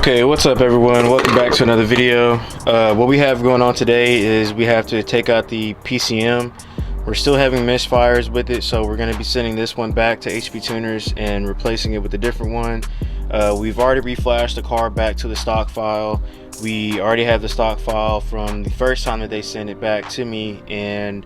Okay, what's up everyone? Welcome back to another video. What we have going on today is we have to take out the PCM. We're still having misfires with it, so we're going to be sending this one back to HP Tuners and replacing it with a different one. We've already reflashed the car back to the stock file. We already have the stock file from the first time that they sent it back to me, and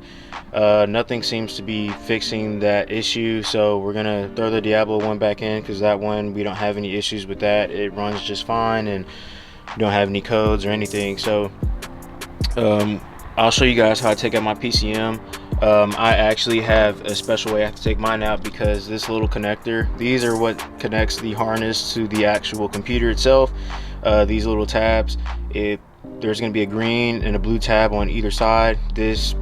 nothing seems to be fixing that issue, so we're gonna throw the Diablo one back in because that one, we don't have any issues with that. It runs just fine and we don't have any codes or anything. So I'll show you guys how I take out my PCM. I actually have a special way I have to take mine out because this little connector, these are what connects the harness to the actual computer itself. These little tabs, there's going to be a green and a blue tab on either side. This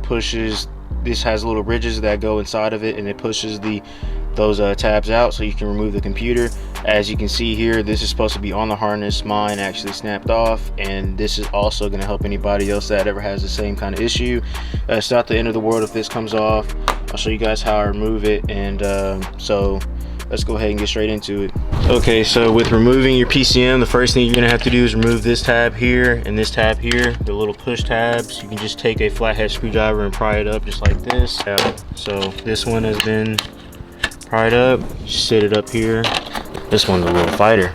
has little ridges that go inside of it, and it pushes those tabs out so you can remove the computer. As you can see here, this is supposed to be on the harness. Mine actually snapped off, and this is also going to help anybody else that ever has the same kind of issue. It's not the end of the world if this comes off. I'll show you guys how I remove it, and so let's go ahead and get straight into it. Okay, so with removing your PCM, the first thing you're gonna have to do is remove this tab here and this tab here, the little push tabs. You can just take a flathead screwdriver and pry it up just like this. So this one has been pried up. Just sit it up here. This one's a little fighter.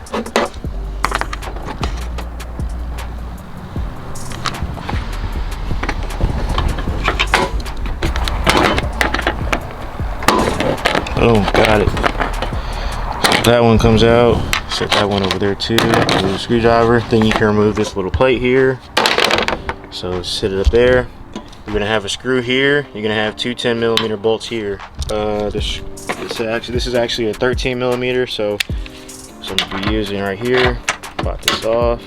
Oh, got it. That one comes out. Set that one over there too. Remove the screwdriver. Then you can remove this little plate here. So sit it up there. You're gonna have a screw here. You're gonna have two 10mm bolts here. This is actually a 13mm, so I'm gonna be using right here. Pop this off.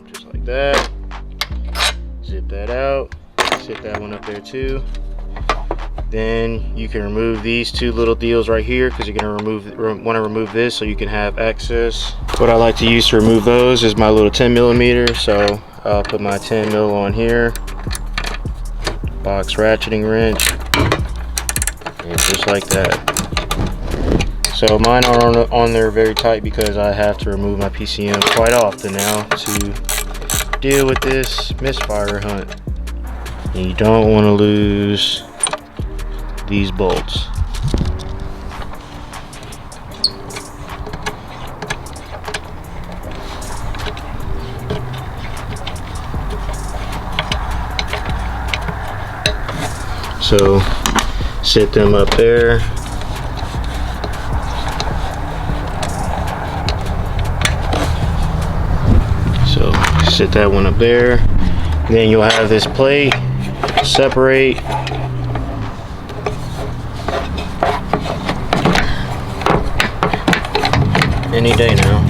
Just like that. Zip that out. Sit that one up there too. Then you can remove these two little deals right here because you're gonna want to remove this so you can have access. What I like to use to remove those is my little 10mm. So I'll put my 10mm on here, box ratcheting wrench, and just like that. So mine are on there very tight because I have to remove my PCM quite often now to deal with this misfire hunt. And you don't want to lose these bolts. So sit them up there. So sit that one up there. Then you'll have this plate separate. Any day now.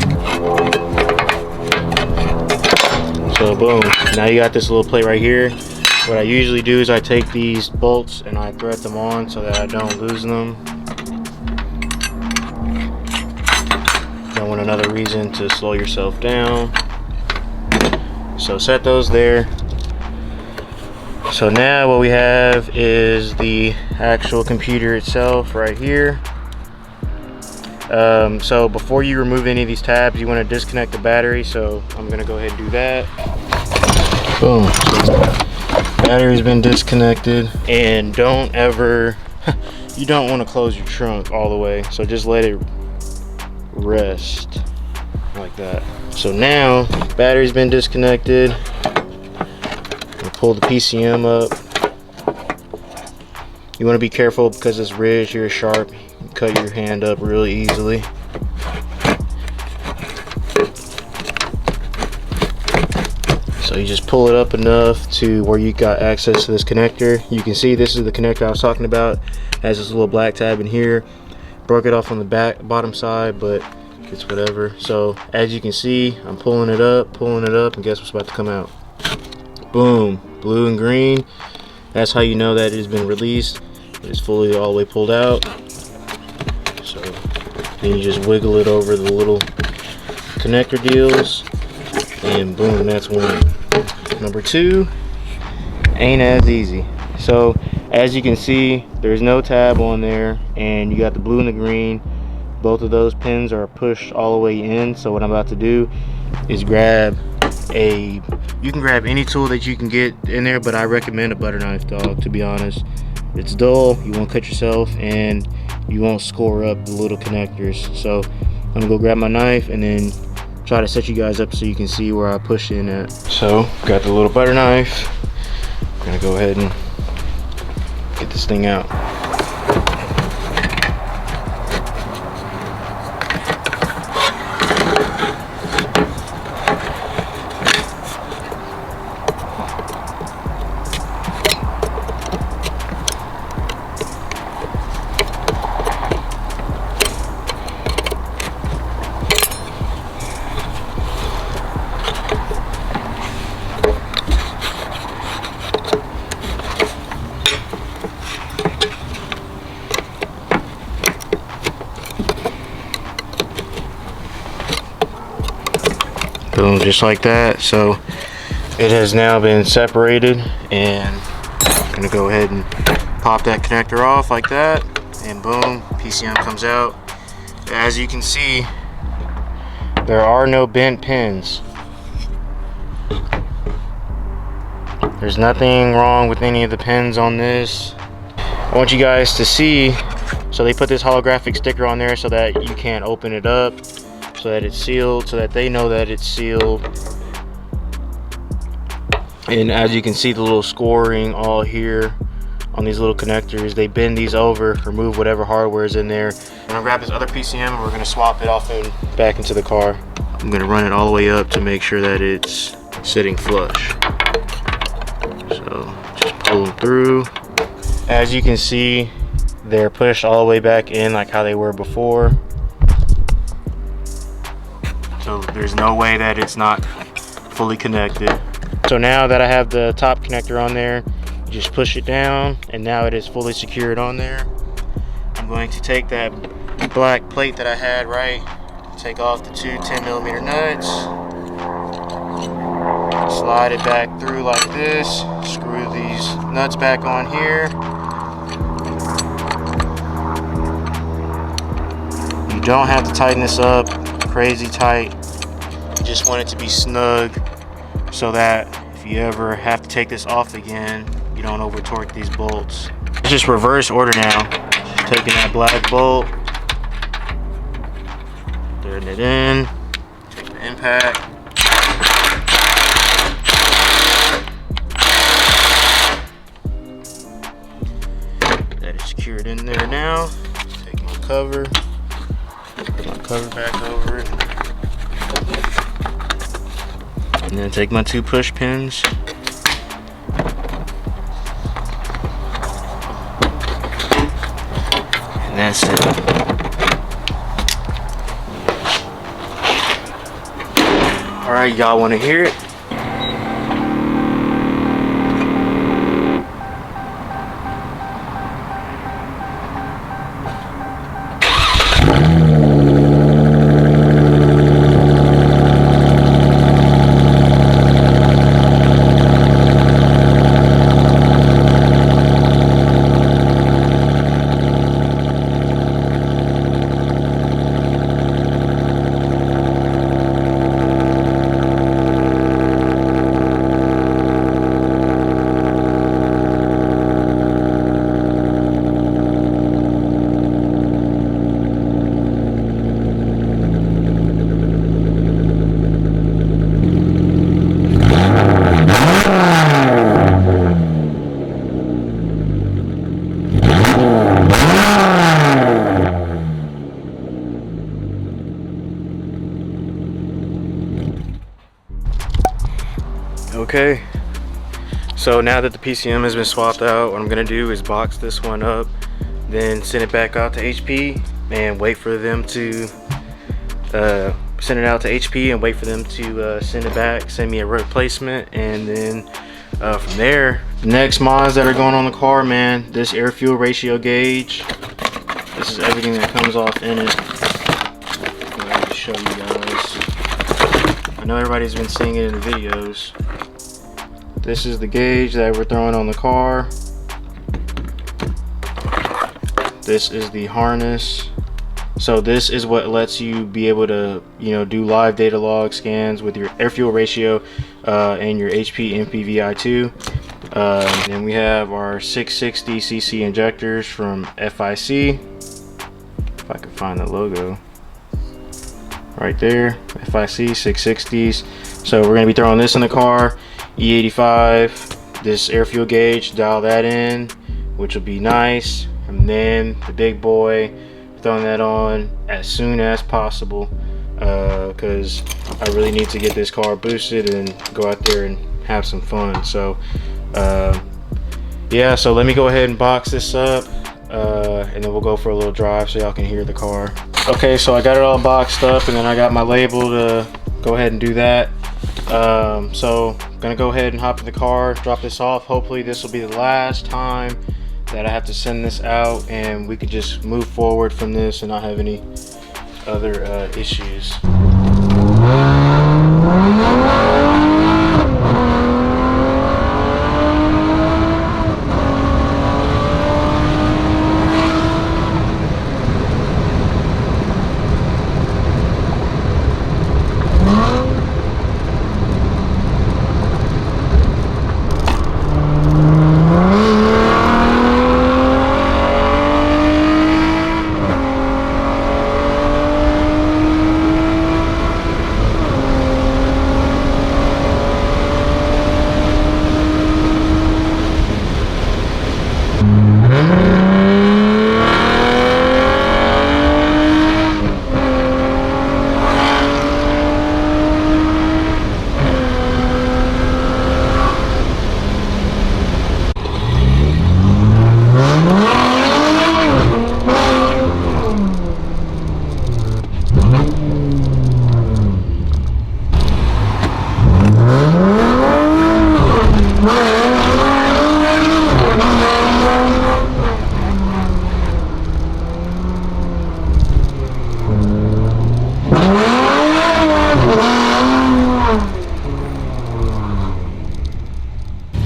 So boom, now you got this little plate right here. What I usually do is I take these bolts and I thread them on so that I don't lose them. Don't want another reason to slow yourself down. So set those there. So now what we have is the actual computer itself right here. So before you remove any of these tabs, you want to disconnect the battery. So I'm gonna go ahead and do that. Boom. So battery's been disconnected. And don't ever, you don't want to close your trunk all the way. So just let it rest like that. So now battery's been disconnected. I'll pull the PCM up. You want to be careful because this ridge here is sharp. You can cut your hand up really easily. So you just pull it up enough to where you got access to this connector. You can see this is the connector I was talking about. It has this little black tab in here. Broke it off on the bottom side, but it's whatever. So as you can see, I'm pulling it up, and guess what's about to come out? Boom, blue and green. That's how you know that it has been released. It's fully all the way pulled out. So then you just wiggle it over the little connector deals, and boom, that's one. Number two ain't as easy. So As you can see, there's no tab on there, and you got the blue and the green. Both of those pins are pushed all the way in. So what I'm about to do is grab you can grab any tool that you can get in there, but I recommend a butter knife, dog, to be honest. It's dull, you won't cut yourself, and you won't score up the little connectors. So I'm gonna go grab my knife and then try to set you guys up so you can see where I push in at. So got the little butter knife. I'm gonna go ahead and get this thing out. Boom, just like that. So it has now been separated, and I'm gonna go ahead and pop that connector off like that, and boom, PCM comes out. As you can see, there are no bent pins. There's nothing wrong with any of the pins on this. I want you guys to see, so they put this holographic sticker on there so that you can't open it up, so that it's sealed, so that they know that it's sealed. And as you can see, the little scoring all here on these little connectors, they bend these over, remove whatever hardware is in there. I'm gonna grab this other PCM and we're gonna swap it off and back into the car. I'm gonna run it all the way up to make sure that it's sitting flush. So just pull them through. As you can see, they're pushed all the way back in like how they were before. So there's no way that it's not fully connected. So now that I have the top connector on there, you just push it down, and now it is fully secured on there. I'm going to take that black plate that I had, right, take off the two 10mm nuts, slide it back through like this, screw these nuts back on here. You don't have to tighten this up crazy tight. You just want it to be snug so that if you ever have to take this off again, you don't over torque these bolts. It's just reverse order now. Taking that black bolt, throwing it in, taking the impact. That is secured in there now. Take my cover, put my cover back over it. And then take my two push pins. And that's it. All right, y'all want to hear it? Okay, so now that the PCM has been swapped out, what I'm gonna do is box this one up, then send it back out to HP and wait for them to send it out to HP and wait for them to send it back, send me a replacement, and then from there, next mods that are going on the car, man, this air fuel ratio gauge, this is everything that comes off in it. Let me show you guys. I know everybody's been seeing it in the videos. This is the gauge that we're throwing on the car. This is the harness. So this is what lets you be able to, you know, do live data log scans with your air fuel ratio and your HP MPVI2. And we have our 660cc injectors from FIC. If I can find the logo right there, FIC 660s. So we're gonna be throwing this in the car. E85, this air fuel gauge, dial that in, which will be nice. And then the big boy, throwing that on as soon as possible, because I really need to get this car boosted and go out there and have some fun. So yeah, so let me go ahead and box this up, and then we'll go for a little drive so y'all can hear the car. Okay, so I got it all boxed up, and then I got my label to go ahead and do that. So I'm gonna go ahead and hop in the car, drop this off. Hopefully this will be the last time that I have to send this out, and we could just move forward from this and not have any other issues.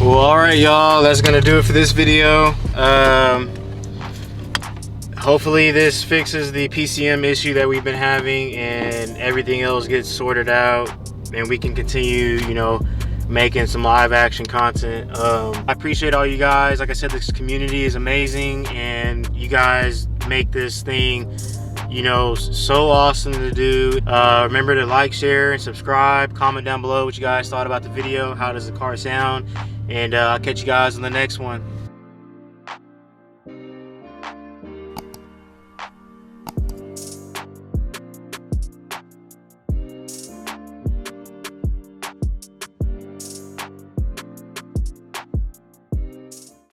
Well, alright y'all, that's gonna do it for this video. Hopefully this fixes the PCM issue that we've been having and everything else gets sorted out and we can continue, you know, making some live action content. I appreciate all you guys. Like I said, this community is amazing and you guys make this thing, you know, so awesome to do. Remember to like, share, and subscribe. Comment down below what you guys thought about the video. How does the car sound? And I'll catch you guys on the next one.